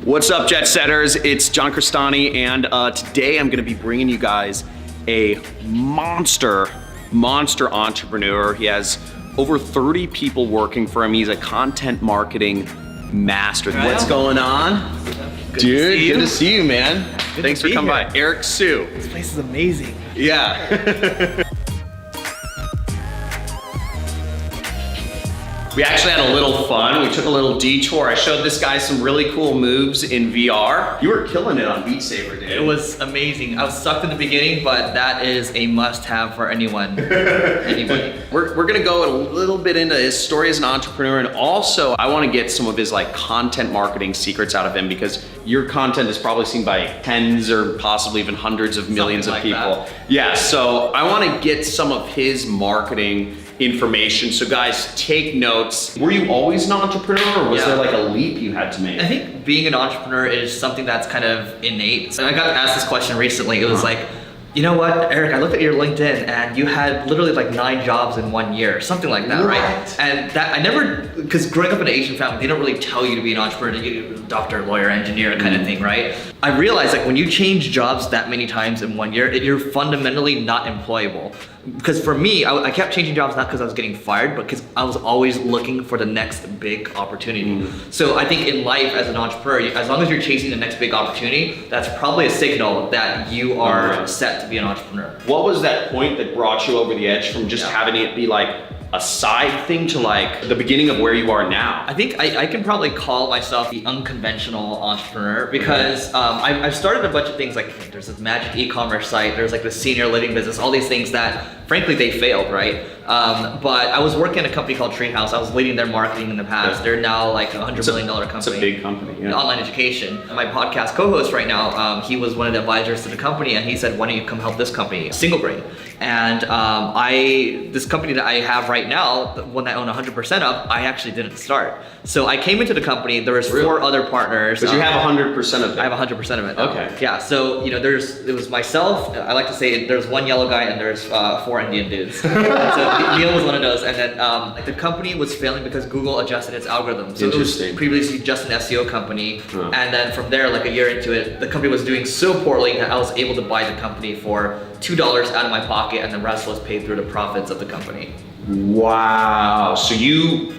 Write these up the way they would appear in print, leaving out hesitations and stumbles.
What's up, Jet Setters? It's John Cresanti, and today I'm gonna be bringing you guys a monster entrepreneur. He has over 30 people working for him. He's a content marketing master. What's going on? Dude, good to see you, man. Thanks for coming by. Eric Sue. This place is amazing. Yeah. We actually had a little fun. We took a little detour. I showed this guy some really cool moves in VR. You were killing it on Beat Saber, dude. It was amazing. I was sucked in the beginning, but that is a must-have for anyone, anybody. We're gonna go a little bit into his story as an entrepreneur, and also I wanna get some of his like content marketing secrets out of him, because your content is probably seen by tens or possibly even hundreds of millions of people. Yeah, so I wanna get some of his marketing information. So guys, take notes. Were you always an entrepreneur, or was there like a leap you had to make? I think being an entrepreneur is something that's kind of innate. And I got asked this question recently. It was like, you know what, Eric, I looked at your LinkedIn and you had literally like 9 jobs in 1 year, something like that, right? And that I never, because growing up in an Asian family, they don't really tell you to be an entrepreneur, you're a doctor, lawyer, engineer kind of thing, right? I realized like when you change jobs that many times in 1 year, you're fundamentally not employable. Because for me, I kept changing jobs not because I was getting fired, but because I was always looking for the next big opportunity. So I think in life as an entrepreneur, as long as you're chasing the next big opportunity, that's probably a signal that you are set to be an entrepreneur. What was that point that brought you over the edge from just having it be like a side thing to like the beginning of where you are now? I think I can probably call myself the unconventional entrepreneur, because I've started a bunch of things, like there's this magic e-commerce site, there's like the senior living business, all these things that frankly they failed, right? But I was working at a company called Treehouse. I was leading their marketing in the past. They're now like $100 million company. It's a big company, yeah. Online education. My podcast co-host right now, he was one of the advisors to the company, and he said, why don't you come help this company, Single Brain? And this company that I have right now, the one that I own 100% of, I actually didn't start. So I came into the company, there was 4 other partners. But you have 100% of it? I have 100% of it. Okay. Yeah, so it was myself, I like to say there's 1 yellow guy and there's 4 Indian dudes. So Neil was one of those, and then the company was failing because Google adjusted its algorithm. So it was previously just an SEO company, and then from there, like a year into it, the company was doing so poorly that I was able to buy the company for $2 out of my pocket, and the rest was paid through the profits of the company. Wow, so you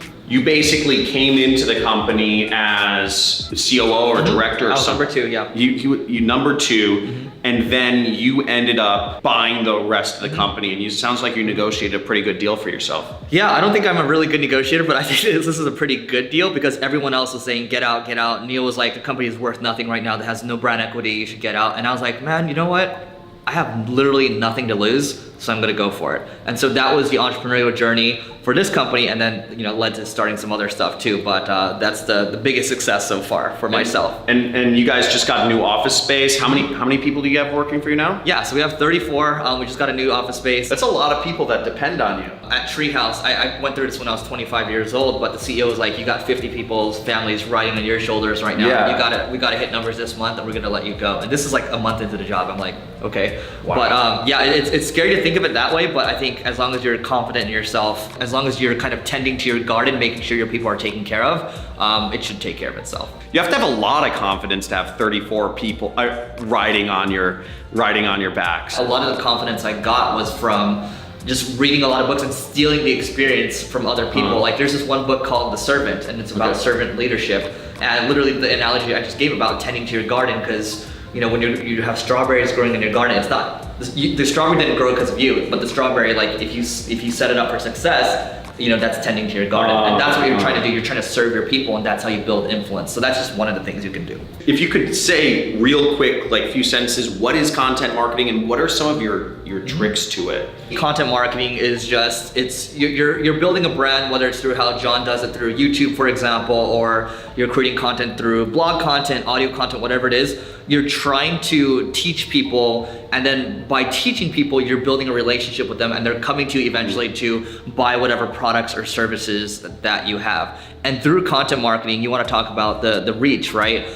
basically came into the company as COO or director or something. Number 2, yeah. You number 2, and then you ended up buying the rest of the company, and it sounds like you negotiated a pretty good deal for yourself. Yeah, I don't think I'm a really good negotiator, but I think this is a pretty good deal, because everyone else was saying, get out, get out. Neil was like, the company is worth nothing right now, that has no brand equity, you should get out. And I was like, man, you know what? I have literally nothing to lose, so I'm gonna go for it. And so that was the entrepreneurial journey for this company, and then led to starting some other stuff too. But that's the biggest success so far for myself. And you guys just got a new office space. How many people do you have working for you now? Yeah, so we have 34. We just got a new office space. That's a lot of people that depend on you. At Treehouse, I went through this when I was 25 years old, but the CEO was like, you got 50 people's families riding on your shoulders right now. Yeah. We gotta hit numbers this month, and we're gonna let you go. And this is like a month into the job. I'm like, okay. Wow. But yeah, it's scary to think of it that way, but I think as long as you're confident in yourself, as long as you're kind of tending to your garden, making sure your people are taken care of, it should take care of itself. You have to have a lot of confidence to have 34 people riding on your backs. A lot of the confidence I got was from just reading a lot of books and stealing the experience from other people. Like there's this one book called The Servant, and it's about servant leadership. And literally the analogy I just gave about tending to your garden, because when you have strawberries growing in your garden, it's not, the strawberry didn't grow because of you, but the strawberry, like if you set it up for success, that's tending to your garden. And that's what you're trying to do. You're trying to serve your people, and that's how you build influence. So that's just one of the things you can do. If you could say real quick, like few sentences, what is content marketing and what are some of your tricks to it? Content marketing is just, you're building a brand, whether it's through how John does it through YouTube, for example, or you're creating content through blog content, audio content, whatever it is. You're trying to teach people, and then by teaching people, you're building a relationship with them, and they're coming to you eventually to buy whatever products or services that you have. And through content marketing, you want to talk about the reach, right?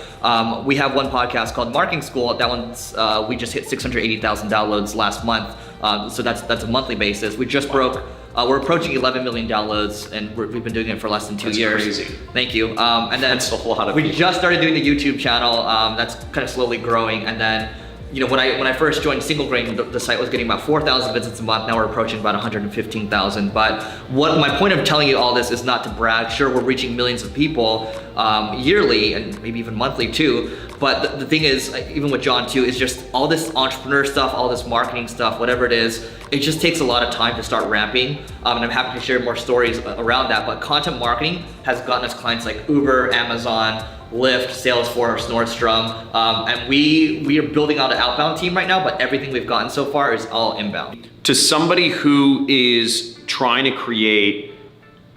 We have one podcast called Marketing School. That one's we just hit 680,000 downloads last month. So that's a monthly basis. We just broke We're approaching 11 million downloads, and we've been doing it for less than 2 years. Crazy. Thank you. And then That's a lot of we people. just started doing the YouTube channel. That's kind of slowly growing, and then when I first joined Single Grain, the site was getting about 4,000 visits a month. Now we're approaching about 115,000. But what my point of telling you all this is not to brag. Sure, we're reaching millions of people yearly and maybe even monthly too. But the thing is, even with John too, is just all this entrepreneur stuff, all this marketing stuff, whatever it is, it just takes a lot of time to start ramping. And I'm happy to share more stories around that. But content marketing has gotten us clients like Uber, Amazon, Lyft, Salesforce, Nordstrom, and we are building out an outbound team right now, but everything we've gotten so far is all inbound. To somebody who is trying to create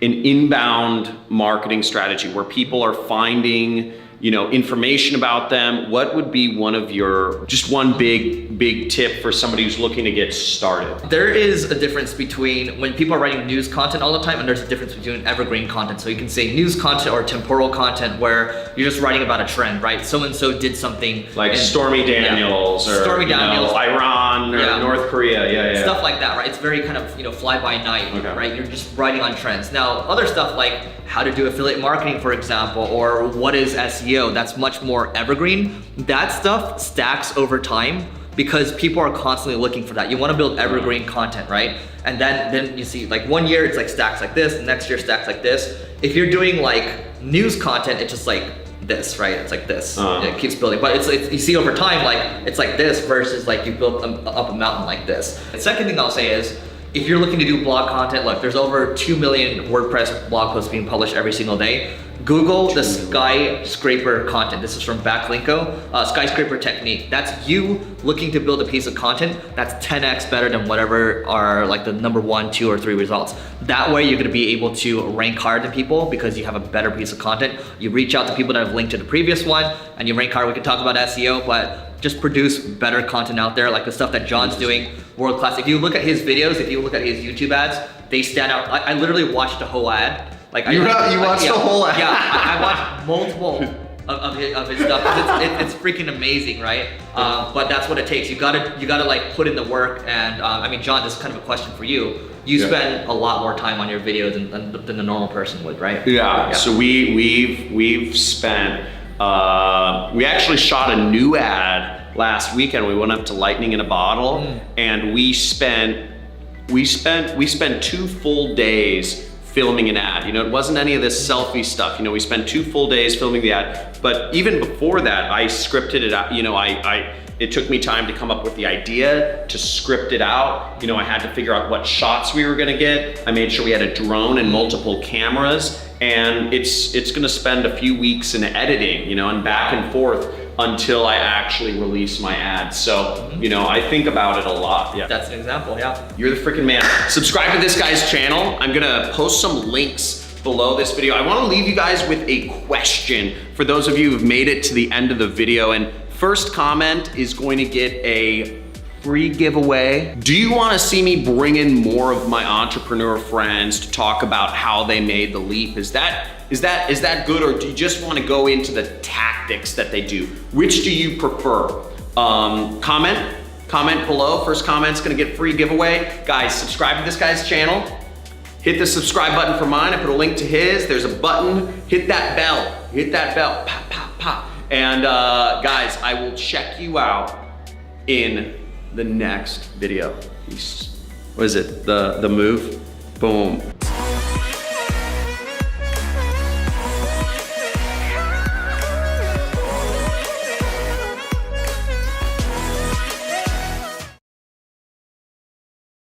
an inbound marketing strategy where people are finding information about them, what would be one big tip for somebody who's looking to get started? There is a difference between when people are writing news content all the time, and there's a difference between evergreen content. So you can say news content or temporal content where you're just writing about a trend, right? So-and-so did something. Like Stormy Daniels or Iran or North Korea, Stuff like that, right? It's very kind of, fly by night, right? You're just writing on trends. Now, other stuff like how to do affiliate marketing, for example, or what is SEO, that's much more evergreen. That stuff stacks over time because people are constantly looking for that. You want to build evergreen content, right? And then you see like 1 year it's like stacks like this, the next year stacks like this. If you're doing like news content, it's just like this, right? It's like this. It keeps building, but it's you see over time, like it's like this versus like you built up a mountain like this. The second thing I'll say is, if you're looking to do blog content, look, there's over 2 million WordPress blog posts being published every single day. Google the skyscraper content. This is from Backlinko, skyscraper technique. That's you looking to build a piece of content that's 10x better than whatever are like the number 1, 2, or 3 results. That way you're gonna be able to rank higher than people because you have a better piece of content. You reach out to people that have linked to the previous one and you rank higher. We can talk about SEO, but just produce better content out there, like the stuff that John's doing, world class. If you look at his videos, if you look at his YouTube ads, they stand out. I literally watched the whole ad. You watched the whole ad? Yeah, I watched multiple of his stuff. It's freaking amazing, right? But that's what it takes. You gotta like put in the work. And I mean, John, this is kind of a question for you. You spend a lot more time on your videos than the normal person would, right? Yeah. So we've spent. We actually shot a new ad last weekend. We went up to Lightning in a Bottle, and we spent 2 full days filming an ad. It wasn't any of this selfie stuff. We spent 2 full days filming the ad. But even before that, I scripted it out. It took me time to come up with the idea, to script it out. I had to figure out what shots we were gonna get. I made sure we had a drone and multiple cameras. And it's gonna spend a few weeks in editing, and back and forth until I actually release my ad. So, I think about it a lot. Yeah. That's an example, yeah. You're the freaking man. Subscribe to this guy's channel. I'm gonna post some links below this video. I wanna leave you guys with a question for those of you who've made it to the end of the video. And first comment is going to get a free giveaway. Do you want to see me bring in more of my entrepreneur friends to talk about how they made the leap? Is that good, or do you just want to go into the tactics that they do? Which do you prefer? Comment below. First comment's gonna get free giveaway. Guys, subscribe to this guy's channel. Hit the subscribe button for mine. I put a link to his. There's a button. Hit that bell. Hit that bell. Pop, pop, pop. And guys, I will check you out in the next video. Peace. What is it? The move? Boom.